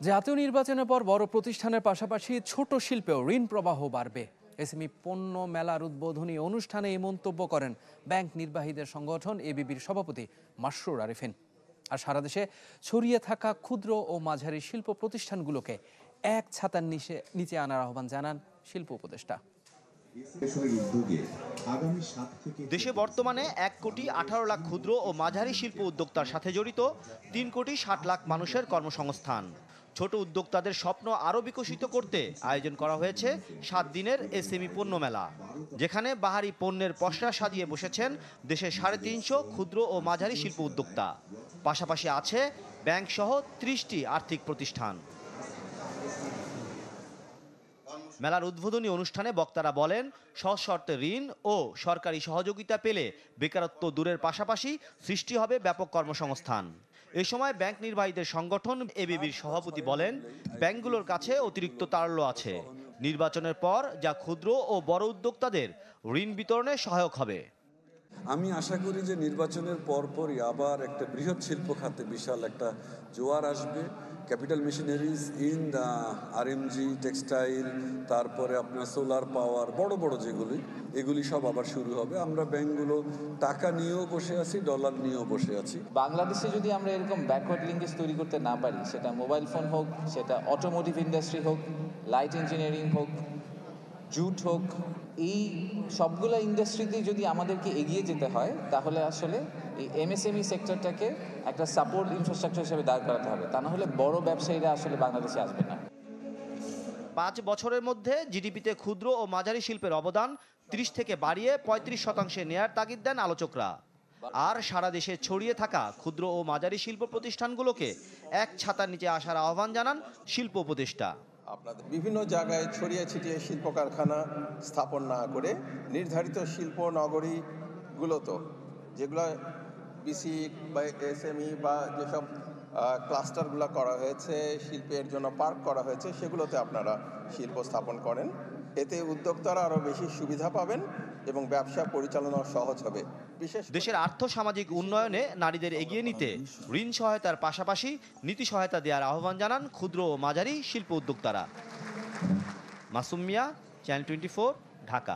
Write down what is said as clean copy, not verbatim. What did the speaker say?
জাতীয় নির্বাচনের পর বড় প্রতিষ্ঠানের পাশাপাশি ছোট শিল্পেও ঋণ প্রবাহ বাড়বে। এসএমই পণ্য মেলার উদ্বোধনী অনুষ্ঠানে এই মন্তব্য করেন ব্যাংক নির্বাহীদের সংগঠন এবিবির সভাপতি মাসরুর আরিফিন। আর সারা দেশে ছড়িয়ে থাকা ক্ষুদ্র ও মাঝারি শিল্প প্রতিষ্ঠানগুলোকে এক ছাতার নিচে আনার আহ্বান জানান শিল্প উপদেষ্টা। দেশে বর্তমানে 1,18,00,000 ক্ষুদ্র ও মাঝারি শিল্প উদ্যোক্তার সাথে জড়িত 3,60,00,000 মানুষের কর্মসংস্থান। ছোট উদ্যোক্তাদের স্বপ্ন আরও বিকশিত করতে আয়োজন করা হয়েছে 7 দিনের এসএমই পণ্য মেলা, যেখানে বাহারি পণ্যের পসরা সাজিয়ে বসেছেন দেশের 350 ক্ষুদ্র ও মাঝারি শিল্প উদ্যোক্তা। পাশাপাশি আছে ব্যাংকসহ 30টি আর্থিক প্রতিষ্ঠান। মেলার উদ্বোধনী অনুষ্ঠানে বক্তারা বলেন, সহজ শর্তে ঋণ ও সরকারি সহযোগিতা পেলে বেকারত্ব দূরের পাশাপাশি সৃষ্টি হবে ব্যাপক কর্মসংস্থান। এ সময় ব্যাংক নির্বাহীদের সংগঠন এবিবির সভাপতি বলেন, ব্যাংকগুলোর কাছে অতিরিক্ত তারল্য আছে। নির্বাচনের পর যা ক্ষুদ্র ও বড় উদ্যোক্তাদের ঋণ বিতরণে সহায়ক হবে। আমি আশা করি যে নির্বাচনের পরপরই আবার একটা বৃহৎ শিল্প খাতে বিশাল একটা জোয়ার আসবে। Capital machineries in RMG, textile, তারপরে আপনার সোলার পাওয়ার, বড় বড় এগুলি সব আবার শুরু হবে। আমরা ব্যাংকগুলো টাকা নিয়েও বসে আছি, ডলার নিয়েও বসে আছি। বাংলাদেশে যদি আমরা এরকম ব্যাকওয়ার্ড লিঙ্কেজ তৈরি করতে না পারি, সেটা মোবাইল ফোন হোক, সেটা অটোমোটিভ ইন্ডাস্ট্রি হোক, লাইট ইঞ্জিনিয়ারিং হোক, জুট হোক, এই সবগুলো ইন্ডাস্ট্রিতে যদি আমাদেরকে এগিয়ে যেতে হয়, তাহলে আসলে এই এমএসএমই সেক্টরটাকে একটা সাপোর্ট ইনফ্রাস্ট্রাকচার হিসেবে দাঁড় করাতে হবে। তা না হলে বড় ব্যবসায়ীরা আসলে বাংলাদেশে আসবে না। 5 বছরের মধ্যে জিডিপিতে ক্ষুদ্র ও মাঝারি শিল্পের অবদান 30 থেকে বাড়িয়ে 35% নেয়ার তাগিদ দেন আলোচকরা। আর সারা দেশে ছড়িয়ে থাকা ক্ষুদ্র ও মাঝারি শিল্প প্রতিষ্ঠানগুলোকে এক ছাতার নিচে আসার আহ্বান জানান শিল্প উপদেষ্টা। আপনাদের বিভিন্ন জায়গায় ছড়িয়ে ছিটিয়ে শিল্প কারখানা স্থাপন না করে নির্ধারিত শিল্প নগরীগুলোতে, যেগুলো বিসি বা এসএমই বা যেসব ক্লাস্টারগুলো করা হয়েছে, শিল্পের জন্য পার্ক করা হয়েছে, সেগুলোতে আপনারা শিল্প স্থাপন করেন। এতে উদ্যোক্তারা আরও বেশি সুবিধা পাবেন এবং ব্যবসা পরিচালনা সহজ হবে। দেশের আর্থ-সামাজিক উন্নয়নে নারীদের এগিয়ে নিতে ঋণ সহায়তার পাশাপাশি নীতি সহায়তা দেওয়ার আহ্বান জানান ক্ষুদ্র ও মাঝারি শিল্প উদ্যোক্তারা। মাসুম মিয়া, চ্যানেল 24, ঢাকা।